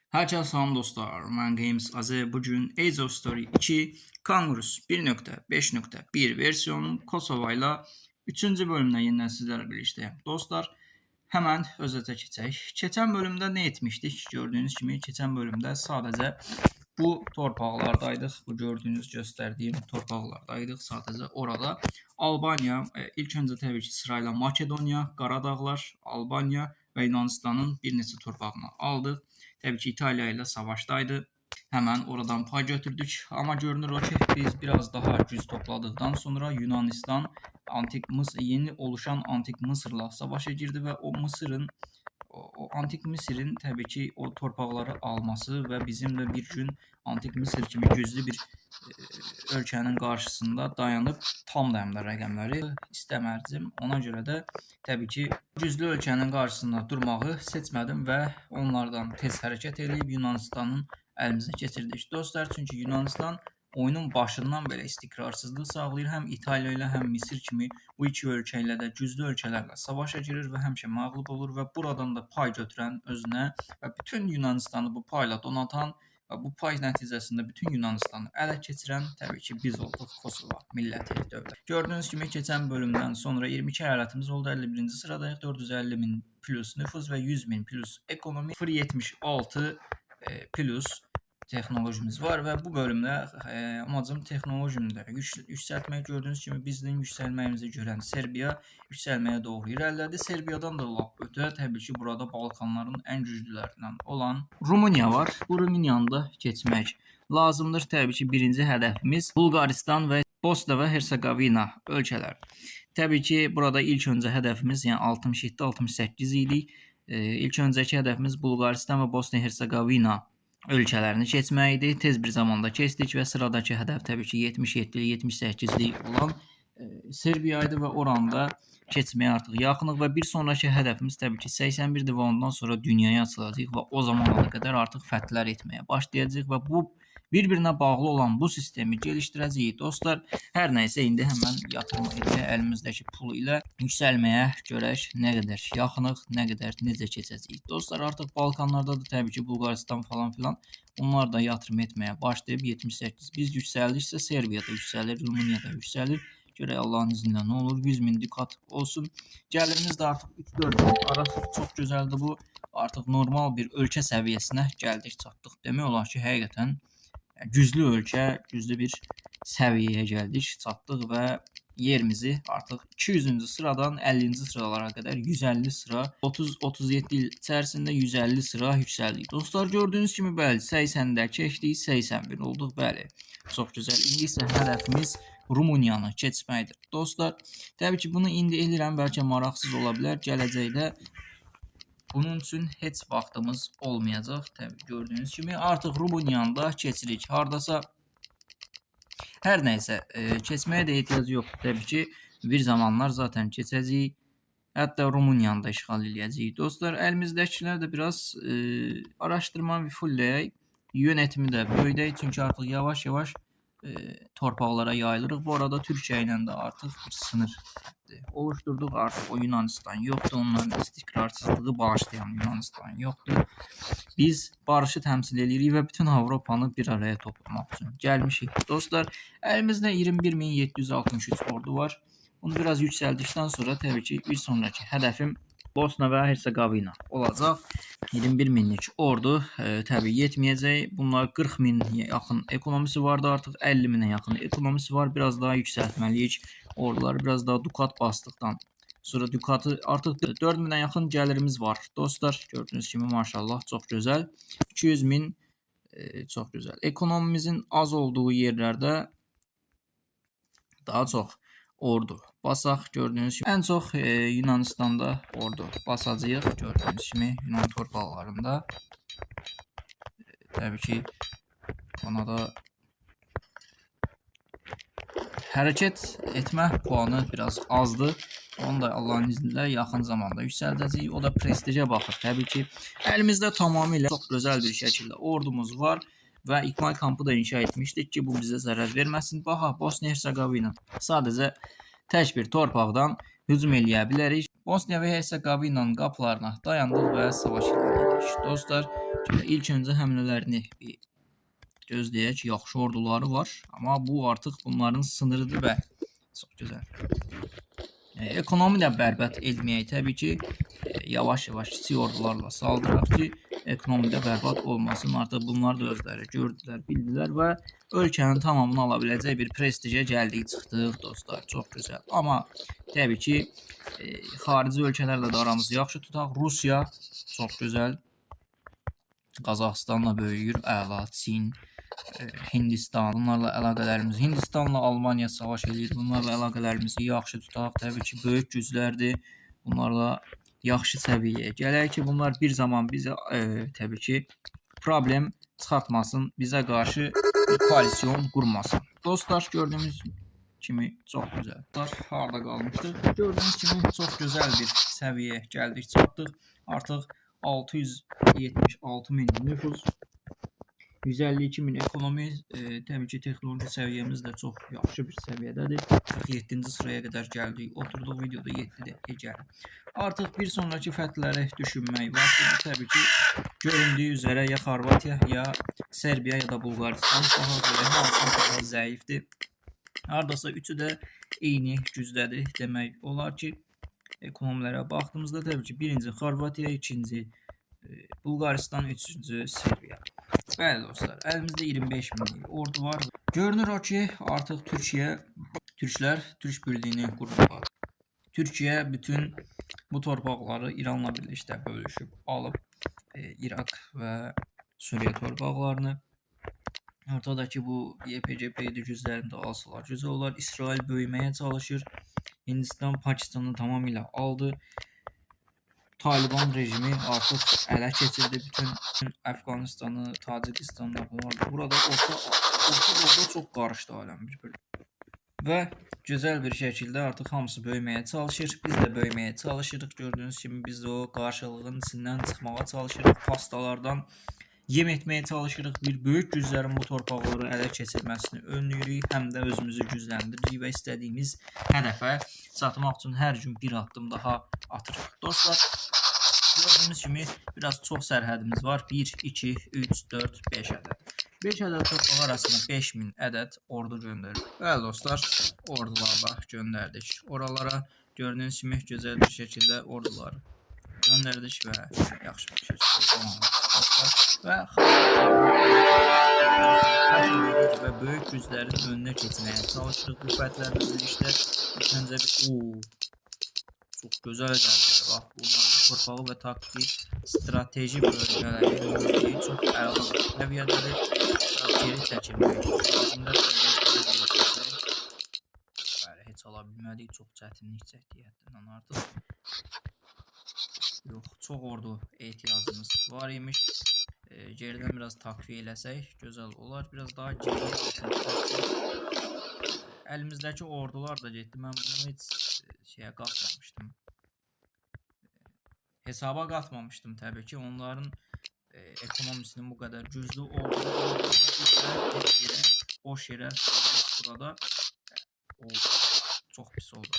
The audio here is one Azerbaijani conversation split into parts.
Herkese salam dostlar, mən Games Azə. Bugün Age of Story 2 Kangurus 1.5.1 versiyonun Kosova ilə 3-cü bölümdən yeniden sizlərlə birlikdəyim. Dostlar, hemen özətə keçək. Keçən bölümdə nə etmişdik? Gördüyünüz kimi keçən bölümdə sadəcə bu torpaqlardaydıq. Bu gördüyünüz, göstərdiyim torpaqlardaydıq. Sadəcə orada Albaniya, ilk öncə təbii ki sırayla Makedoniya, Qaradağlar, Albaniya və Yunanistanın bir neçə torpağını aldıq. Təbii ki İtaliya ilə savaşdaydı. Hemen oradan pay götürdük. Ama görünür o ki biz biraz daha güc topladıktan sonra Yunanistan yeni oluşan Antik Mısır'la savaşa girdi ve o Mısır'ın Antik Mısır'ın tabii ki o torpaqları alması ve bizimle bir gün Antik Mısır kimi güclü bir ölkənin qarşısında dayanıb tam dəmdə rəqəmləri istəmərdim. Ona görə də təbii ki güclü ölkənin qarşısında durmağı seçmədim və onlardan tez hərəkət edib Yunanistanın əlimizə keçirdik. Dostlar, çünki Yunanistan oyunun başından belə istikrarsızlıq sağlayır. Həm İtaliya ilə, həm Misir kimi bu iki ölkə ilə də güclü ölkələrlə savaşa girir və həmişə məğlub olur və buradan da pay götürən özünə və bütün Yunanistanı bu payla donatan və bu pay nəticəsində bütün Yunanistanı ələ keçirən təbii ki biz olduq, Kosova milləti, dövlət. Gördüyünüz kimi keçən bölümdən sonra 22 əyalətimiz oldu, 51-ci sıradayıq, 450 min plus nüfus və 100 min plus ekonomi, 0.76 plus texnolojimiz var və bu bölümdə amacım texnolojimi də yüksəltmək. Gördüyünüz kimi bizim yüksəlməyimizi görən Serbiya yüksəlməyə doğru irəlilədi. Serbiyadan da lap ötə təbii ki burada Balkanların ən güclülərindən olan Rumıniya var. Bu Rumıniyanı da keçmək lazımdır. Təbii ki birinci hədəfimiz Bulqaristan və Bosna və Hersegovina ölkələri. Təbii ki burada ilk öncə hədəfimiz yəni 67-68 idi. İlk öncəki hədəfimiz Bulqaristan və Bosna Hersegovina ölkələrini keçməkdir. Tez bir zamanda keçdik və sıradakı hədəf təbii ki 77-78'lik olan Serbiya idi və oranda keçməyə artıq yaxınıq və bir sonraki hədəfimiz təbii ki 81'dir və ondan sonra dünyaya açılacaq və o zamana qədər artıq fətlər etməyə başlayacaq və bu bir-birinə bağlı olan bu sistemi gelişdirəcəyik. Dostlar, hər nəysə indi həmən yatırım edək əlimizdəki pul ilə yüksəlməyə görək nə qədər yaxınıq, nə qədər necə keçəcəyik. Dostlar, artıq Balkanlarda da təbii ki Bulqaristan falan filan onlar da yatırım etməyə başlayıb 78. Biz yüksəldiksə Serbiya da yüksəlir, Rumıniya da yüksəlir. Görək Allahın izniyle ne olur, 100 min dukat olsun. Gəlirimiz də artıq 3-4 min arası çox gözəldir bu. Artıq normal bir ölkə səviyyəsinə gəldik, çatdıq. Demək olar ki, həqiqətən güclü ölkə, güclü bir səviyyəyə gəldik, çatdıq və yerimizi artıq 200-cü sıradan 50-ci sıralara qədər 150 sıra, 30-37 il içərisində 150 sıra yüksəldik. Dostlar, gördüyünüz kimi bəli, 80-də keçdik, 81 olduq, bəli. Çox gözəl. İndi isə hədəfimiz Rumıniyanı keçməkdir. Dostlar, təbii ki bunu indi edirəm, bəlkə maraqsız ola bilər, gələcəkdə bunun üçün heç vaxtımız olmayacaq. Təbii gördüyünüz kimi artıq Rumıniyanı da keçirik. Hardasa hər nəysə keçməyə də ehtiyac yoxdur. Təbii ki bir zamanlar zaten keçəcəyik. Hətta Rumıniyanı da işğal edəcəyik. Dostlar, əlimizdəkilər də biraz araşdırma və fullləyək. Yönetimi də böyüdək, çünki artıq yavaş-yavaş torpaqlara yayılırıq. Bu arada Türkiyə ilə də artıq bir sınır oluşturduq. Artıq o Yunanistan yoxdur. Onların istikrarsızlığı bağışlayan Yunanistan yoxdur. Biz barışı təmsil edirik və bütün Avropanı bir araya toplamaq üçün gəlmişik. Dostlar, əlimizdə 21.763 ordu var. Bunu biraz yüksəldikdən sonra təbii ki bir sonraki hədəfim Bosna və Hersegovina olacaq. 21 minlik ordu təbii yetməyəcək. Bunlar 40 min yaxın ekonomisi vardı, artıq 50 minə yaxın ekonomisi var. Biraz daha yüksəltməliyik orduları, biraz daha dukat bastıqdan sonra dukatı artıq 4 minə yaxın gəlirimiz var. Dostlar, gördüyünüz kimi maşallah çox gözəl. 200 min çox gözəl. Ekonomimizin az olduğu yerlərdə daha çox ordu basaq. Gördüyünüz kimi ən çox Yunanistan'da ordu basacağıq. Gördüyünüz kimi Yunan torpaqlarında. Təbii ki ona da hərəkət etmə puanı biraz azdır. Onu da Allahın izniyle yaxın zamanda yüksəldəcəyik. O da prestijə baxır. Təbii ki əlimizdə tamamilə çox gözəl bir şəkildə ordumuz var və ikmal kampı da inşa etmişdik ki bu bizə zərər verməsin. Baxa, Bosna Hersegovina sadəcə tək bir torpaqdan hücum eləyə bilərik. Bosniya və Hersegovinanın qapılarına dayandıq və savaş elan etdik. Dostlar, ilk öncə həmlələrini gözləyək. Yaxşı orduları var, amma bu artıq bunların sınırıdır və çox gözəl. Ekonomi də bərbad etməyək. Təbii ki, yavaş-yavaş kiçik ordularla saldıraq ki, ekonomi də bərbad olmasın. Artıq bunlar da özləri gördülər, bildilər və ölkənin tamamını ala biləcək bir prestijə gəldik, çıxdıq dostlar. Çox gözəl. Amma təbii ki, xarici ölkələrlə də aramızı yaxşı tutaq. Rusiya çox gözəl. Qazaxıstanla böyüyür, əla, Çin, Hindistan, bunlarla əlaqələrimiz, Hindistanla Almaniya savaş edir, bunlarla əlaqələrimizi yaxşı tutaq, təbii ki, böyük güclərdir, bunlarla yaxşı səviyyəyə gələk ki, bunlar bir zaman bizə, təbii ki, problem çıxartmasın, bizə qarşı bir koalisyon qurmasın. Dostlar, gördüyümüz kimi çox gözəl. Harada qalmışdıq? Gördüyünüz kimi çox gözəl bir səviyyəyə gəldik, çatdıq. Artıq 676 min nüfus, 152 min ekonomi, təbii ki, texnoloji səviyyəmiz də çox yaxşı bir səviyyədədir. 47-ci sıraya qədər gəldik, oturduq videoda 7 dəqiqə gəlir. Artıq bir sonraki fəthlərə düşünmək vaxtıdır. Təbii ki, göründüyü üzərə ya Xorvatiya, ya Serbiya, ya da Bulqaristan daha görə hansı daha zəifdir. Hardasa üçü də eyni gücdədir demək olar ki, ekonomilərə baxdığımızda təbii ki, birinci Xorvatiya, ikinci Bulqaristan, üçüncü Serbiya. Bəli dostlar, əlimizdə 25 minlik ordu var. Görünür o ki, artıq türklər Türk birliyini qurdular. Türkiyə bütün bu torpaqları İranla birlikdə bölüşüb alıb, İraq və Suriya torpaqlarını. Ortadakı bu YPG-PYD güclərində alsalar gücü olar. İsrail böyüməyə çalışır. Hindistan Pakistanı tamamilə aldı. Taliban rejimi artıq ələ keçirdi bütün Əfqanistanı, Tacikistanı, burada orta çox qarışdı aləm bir-bir. Və gözəl bir şəkildə artıq hamısı böyüməyə çalışır. Biz də böyüməyə çalışırıq. Gördüyünüz kimi biz də o qarşılığın içindən çıxmağa çalışırıq. Pastalardan yem etməyə çalışırıq. Bir böyük güclərin bu torpaqları ələ keçirməsini önləyirik. Həm də özümüzü gücləndiririk və istədiyimiz hədəfə çatmaq üçün hər gün bir addım daha atırıq. Dostlar, gördüyünüz kimi biraz çox sərhədimiz var. 1, 2, 3, 4, 5 ədəd. 5 ədəd torpaq arasında 5000 ədəd ordu göndərir. Bəli dostlar, ordularla göndərdik. Oralara gördüyünüz kimi gözəl bir şəkildə orduları göndərdik və yaxşı bir şəkildə və və böyük güclərin önünə keçməyə çalışırıq. Bu fəthlərlə birlikdə öncə çox gözəl ədədir. Bax, bunların torpağı və taktik strateji bölgələri çox əla səviyyədədir. Geri çəkilmək lazımdır. Bəli, heç ala bilmədik. Çox çətinlik çəkdik həddindən artıq. Yox, çox ordu ehtiyacımız var imiş. Geridən biraz takviyə eləsək gözəl olar. Biraz daha geriyə əlimizdəki ordular da getdi. Mən bunu heç şeyə qatmamışdım. Hesaba qatmamışdım təbii ki. Onların ekonomisinin bu qədər güclü olduğu boş yerə burada çox pis oldu.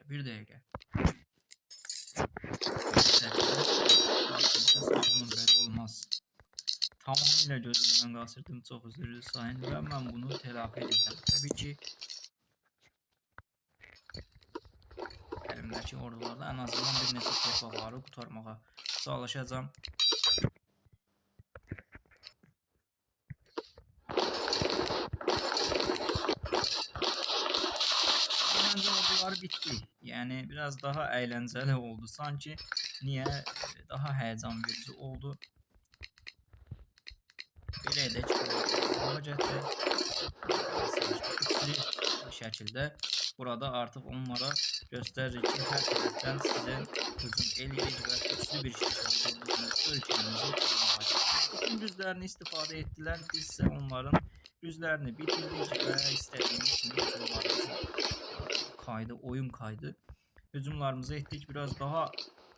Bir dəqiqə. Bunun belə olmaz. Tamamilə gözümdən qaçırdım, çox üzrlü sayın və mən bunu telafi edəcəm. Təbii ki, əlimdəki ordularla ən azından bir neçə torpaqları qurtarmağa çalışacağam. Birinci ordular bitdi. Yəni, biraz daha əyləncəli oldu. Sanki niyə daha həyəcan verici oldu. Belə edək, şəkildə burada artıq onlara göstəririk ki, hər tərəfdən sizin hücum eləyirik və güclü bir şəkildə ölkəmizi bütün güclərini istifadə etdilər. Biz isə onların güclərini bitirdik və istədiyimiz kimi hücumlarımızı oyun kaydı. Hücumlarımızı etdik. Biraz daha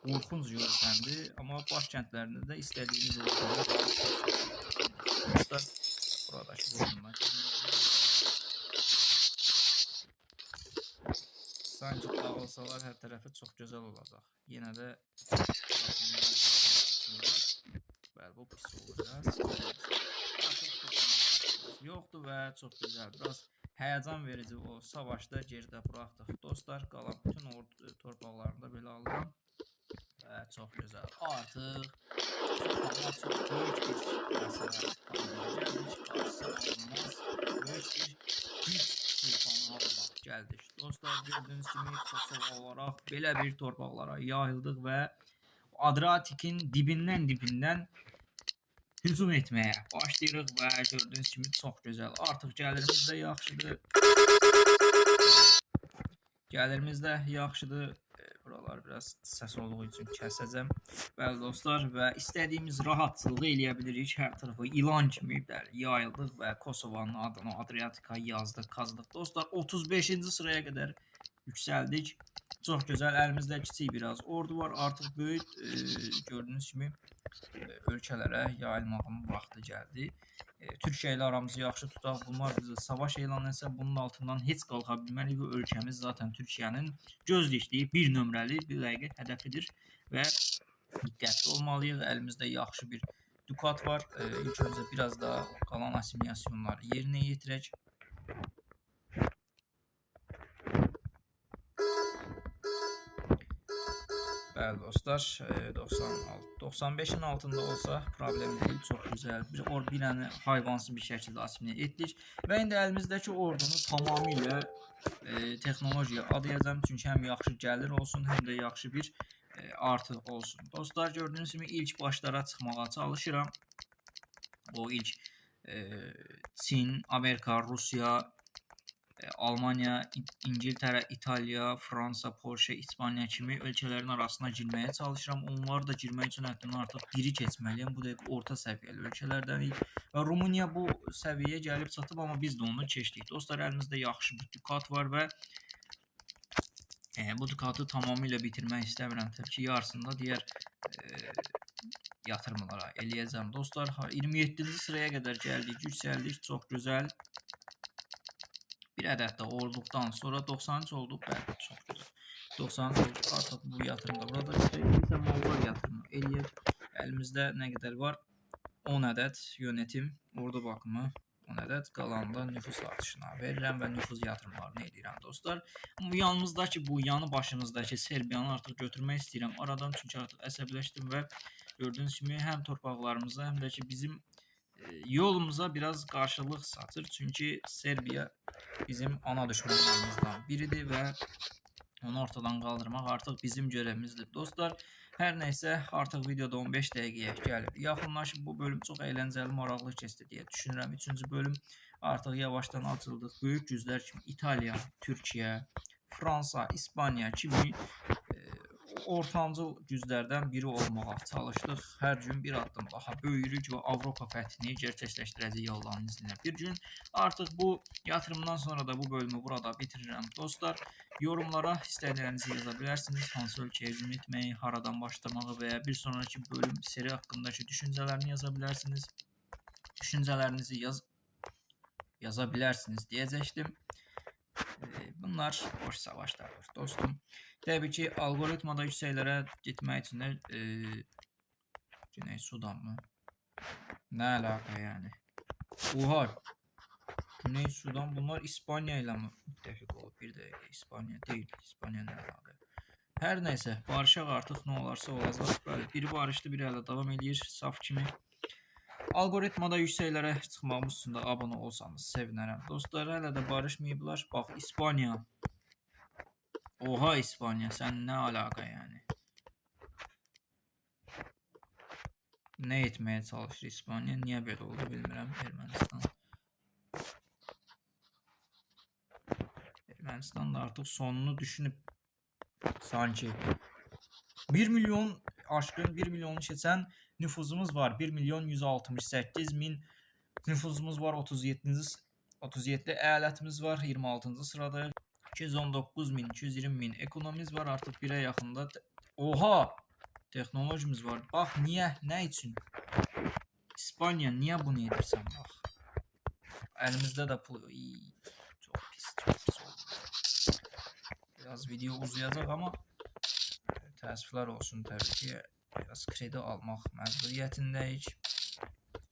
qorxunc görsəndi, amma başkəndlərində də istədiyimiz oldu. Dostlar, buradakı bölümlər sanki dağılsa açsalar hər tərəfi çox gözəl olacaq. Yenə də bəli, bu pis olur biraz. Yoxdur və çox gözəl. Biraz həyəcan verici o savaşda geridə buraxdıq. Dostlar, qalan bütün torpaqlarını da belə alıram. Və çox gözəl. Artıq çox böyük bir məsələ gəldik. Qarşısı alınmaz böyük bir güc tufanı almaq gəldik. Dostlar, gördüyünüz kimi Kosova olaraq belə bir torpaqlara yayıldıq və Adriatikin dibindən hücum etməyə başlayırıq və gördüyünüz kimi çox gözəl. Artıq gəlirimiz də yaxşıdır. Buralar biraz səs olduğu üçün kəsəcəm. Bəli dostlar, və istədiyimiz rahatçılığı eləyə bilirik. Hər tərəfə ilan kimi yayıldıq və Kosovanın adını Adriatika yazdıq, qazdıq. Dostlar, 35-ci sıraya qədər yüksəldik. Çox gözəl. Əlimizdə kiçik biraz ordu var. Artıq böyük gördüyünüz kimi ölkələrə yayılmağın vaxtı gəldi. Türkiyə ilə aramızı yaxşı tutaq. Bunlar bizə savaş elan etsə, bunun altından heç qalxa bilmərik və ölkəmiz zaten Türkiyənin göz dikdiyi bir nömrəli bir dəqiq hədəfidir və diqqətli olmalıyıq. Əlimizdə yaxşı bir dukat var. İlk öncə biraz daha qalan assimilyasiyaları yerinə yetirək. Bəli dostlar, 95'in altında olsa problem deyil, çox gözəl. Bir dənə hayvansız bir şəkildə assimilya etdik və indi əlimizdəki ordunu tamamilə texnologiya adayacağım, çünki həm yaxşı gəlir olsun, həm də yaxşı bir artı olsun. Dostlar, gördüyünüz kimi ilk başlara çıxmağa çalışıram. O ilk Çin, Amerika, Rusiya, Almanya, İngiltərə, İtaliya, Fransa, Polşa, İspaniya kimi ölkələrin arasına girməyə çalışıram. Onları da girmək üçün hətta artıq biri keçməliyəm. Bu dəqiq orta səviyyəli ölkələrdənik. Və Rumıniya bu səviyyəyə gəlib çatıb, amma biz də onu keçdik. Dostlar, əlimizdə yaxşı bir dukat var və bu dukatı tamamilə bitirmək istəmirəm. Təbii ki, yarısında digər yatırımlara eləyəcəm. Dostlar, 27-ci sıraya qədər gəldik, yüksəldik, çox gözəl. Bir ədəd də olduqdan sonra 93 olduq. Bəli, çox gözəl. 93 olduq. Artıq bu yatırımda burada isə mallar yatırımı eləyək. Əlimizdə nə qədər var? 10 ədəd yönetim, ordu bakımı, 10 ədəd qalanda nüfus artışına verirəm və nüfus yatırımlarını edirəm dostlar. Yanımızdakı bu yanı başımızdakı Serbiyanı artıq götürmək istəyirəm aradan, çünki artıq əsəbləşdim və gördüyünüz kimi həm torpaqlarımıza, həm də ki bizim yolumuza biraz qarşılıq satır. Çünki Serbiya bizim ana düşmanlarımızdan biridir və onu ortadan qaldırmaq artıq bizim görevimizdir dostlar. Hər nəysə, artıq videoda 15 dəqiqəyə gəlib yaxınlaşıb. Bu bölüm çox əyləncəli, maraqlı keçdi deyə düşünürəm. 3-cü bölüm artıq yavaşdan açıldıq. Böyük güclər kimi İtaliya, Türkiyə, Fransa, İspaniya kimi ortancıl güclərdən biri olmağa çalışdıq. Hər gün bir addım daha böyüyürük və Avropa fəthini gerçəkləşdirəcəyik Allahın izniyle bir gün. Artıq bu yatırımdan sonra da bu bölümü burada bitirirəm dostlar. Yorumlara istədiklərinizi yaza bilərsiniz. Hansı ölkəyə hücum etməyi, haradan başlamağı və ya bir sonraki bölüm seri haqqındakı düşüncələrini yaza bilərsiniz. Düşüncələrinizi yaza bilərsiniz deyəcəkdim. Bunlar boş savaşlardır dostum. Təbii ki, algoritmada yüksəklərə getmək üçün də Güney Sudan mı? Nə əlaqə yəni? Oha! Güney Sudan, bunlar İspaniya ilə mi müttəfiq olub? Bir dəqiqə, İspaniya deyil. İspaniya nə əlaqə? Hər nəysə, barışaq artıq nə olarsa olacaq. Biri barışdı, biri hələ davam edir. Saf kimi. Algoritmada yüksəklərə çıxmamız üçün də abunə olsanız sevinərəm. Dostlar, hələ də barışmayıblar. Bax, İspaniya. Oha İspaniya, sən nə əlaqə yəni? Nə etməyə çalışır İspaniya? Niyə belə oldu bilmirəm. Ermənistan da artıq sonunu düşünüb sanki. 1 milyon aşkın, 1 milyonu keçən nüfuzumuz var. 1.168.000 nüfuzumuz var. 37 əyalətimiz var. 26-cı sırada. 219.000, 220.000 ekonomimiz var. Artıq 1'ə yaxında. Oha! Texnolojimiz var. Bax, niyə? Nə üçün? İspaniya, niyə bunu edirsən? Bax. Əlimizdə də pul. Çox pis, çox pis oldu. Biraz video uzayacaq amma təəssüflər olsun təbii ki. Biraz kredi almaq məcburiyyətindəyik.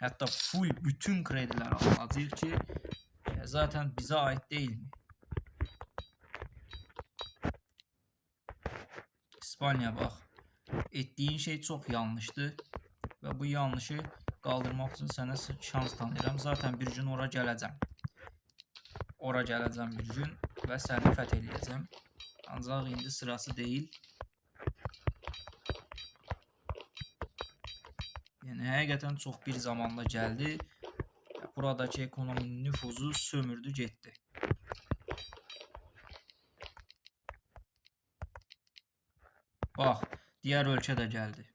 Hətta full bütün krediləri alacağıq ki, zaten bizə aid deyilmi? İspaniya bax, etdiyin şey çox yanlışdır və bu yanlışı qaldırmaq üçün sənə şans tanıyıram. Zaten bir gün ora gələcəm. Ora gələcəm bir gün və səni fəth eləyəcəm. Ancaq indi sırası deyil. Yəni həqiqətən çox bir zamanda gəldi. Buradakı ekonominin nüfuzu sömürdü, getdi. Bax, digər ölkə də gəldi.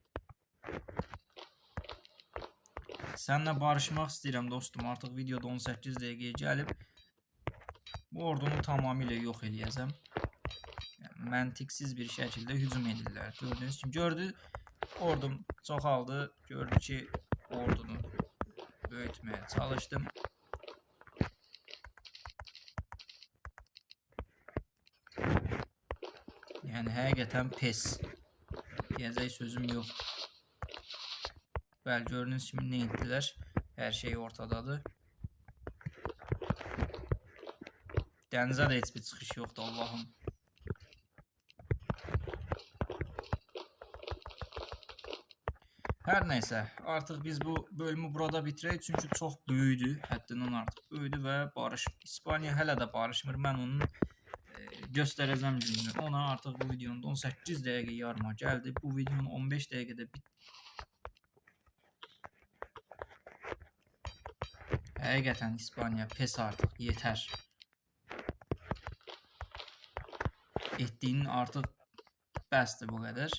Səninlə barışmaq istəyirəm dostum. Artıq videoda 18 dəqiqəyə gəlib. Bu ordunu tamamilə yox eləyəcəm. Yəni, məntiqsiz bir şəkildə hücum edirlər. Gördüyünüz kimi, gördü, ordum çoxaldı. Gördü ki, ordunu böyütməyə çalışdım. Yəni, həqiqətən pes. Deyəcək sözüm yox. Bəli, gördüyünüz kimi nə etdilər? Hər şey ortadadır. Dənizə də heç bir çıxış yoxdur, Allahım. Hər nəysə, artıq biz bu bölümü burada bitirək, çünki çox böyüdü, həddindən artıq böyüdü və İspaniya hələ də barışmır. Mən onun göstərəcəm gününü. Ona artıq bu videonun 18 dəqiqə yarıma gəldi. Bu videonun 15 dəqiqədə Həqiqətən İspaniya pes artıq, yetər. Etdiyin artıq bəsdir bu qədər.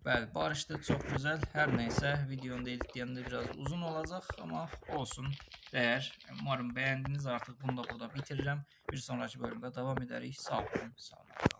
Bəli, barışdı, çox gözəl. Hər nəysə, videonu da editləyəndə biraz uzun olacaq, amma olsun, dəyər. Umarım bəyəndiniz. Artıq bunu da burada bitirirəm. Bir sonraki bölümdə davam edərik. Sağ olun, sağ olun.